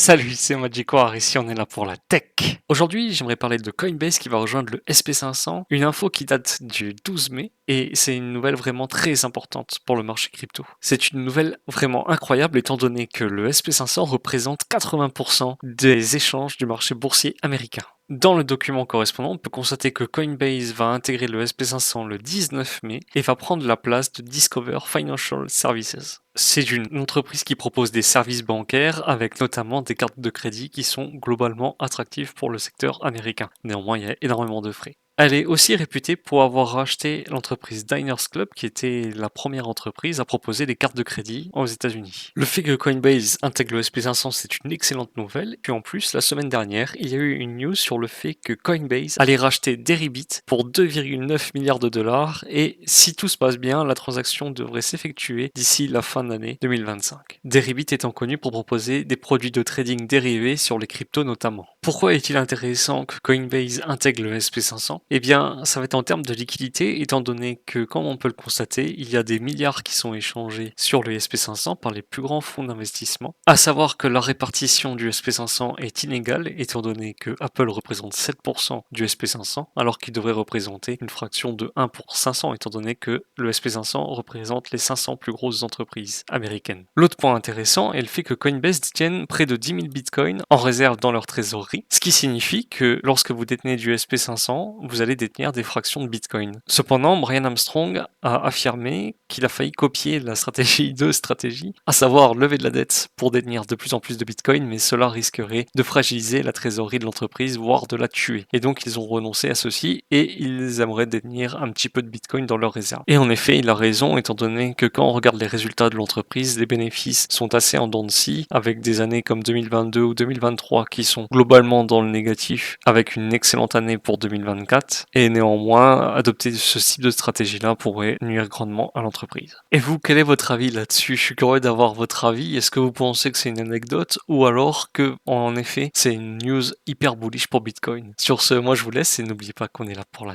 Salut, c'est Magicoire, ici on est là pour la tech. Aujourd'hui, j'aimerais parler de Coinbase qui va rejoindre le SP500, une info qui date du 12 mai, et c'est une nouvelle vraiment très importante pour le marché crypto. C'est une nouvelle vraiment incroyable étant donné que le SP500 représente 80% des échanges du marché boursier américain. Dans le document correspondant, on peut constater que Coinbase va intégrer le SP500 le 19 mai et va prendre la place de Discover Financial Services. C'est une entreprise qui propose des services bancaires avec notamment des cartes de crédit qui sont globalement attractives pour le secteur américain. Néanmoins, il y a énormément de frais. Elle est aussi réputée pour avoir racheté l'entreprise Diners Club, qui était la première entreprise à proposer des cartes de crédit aux États-Unis. Le fait que Coinbase intègre le SP500, c'est une excellente nouvelle. Puis en plus, la semaine dernière, il y a eu une news sur le fait que Coinbase allait racheter Deribit pour 2,9 milliards de dollars. Et si tout se passe bien, la transaction devrait s'effectuer d'ici la fin d'année 2025. Deribit étant connu pour proposer des produits de trading dérivés sur les cryptos notamment. Pourquoi est-il intéressant que Coinbase intègre le SP500? Eh bien, ça va être en termes de liquidité, étant donné que, comme on peut le constater, il y a des milliards qui sont échangés sur le SP500 par les plus grands fonds d'investissement. À savoir que la répartition du SP500 est inégale, étant donné que Apple représente 7% du SP500, alors qu'il devrait représenter une fraction de 1 pour 500, étant donné que le SP500 représente les 500 plus grosses entreprises américaines. L'autre point intéressant est le fait que Coinbase détienne près de 10 000 bitcoins en réserve dans leur trésorerie, ce qui signifie que lorsque vous détenez du SP500, vous allez détenir des fractions de bitcoin. Cependant, Brian Armstrong a affirmé qu'il a failli copier la stratégie de stratégie, à savoir lever de la dette pour détenir de plus en plus de bitcoin, mais cela risquerait de fragiliser la trésorerie de l'entreprise, voire de la tuer. Et donc ils ont renoncé à ceci et ils aimeraient détenir un petit peu de bitcoin dans leur réserve. Et en effet, il a raison, étant donné que quand on regarde les résultats de l'entreprise, les bénéfices sont assez en dents de scie, avec des années comme 2022 ou 2023 qui sont globalement dans le négatif, avec une excellente année pour 2024, et néanmoins, adopter ce type de stratégie-là pourrait nuire grandement à l'entreprise. Et vous, quel est votre avis là-dessus? Je suis curieux d'avoir votre avis. Est-ce que vous pensez que c'est une anecdote ou alors que, en effet, c'est une news hyper bullish pour Bitcoin? Sur ce, moi je vous laisse et n'oubliez pas qu'on est là pour la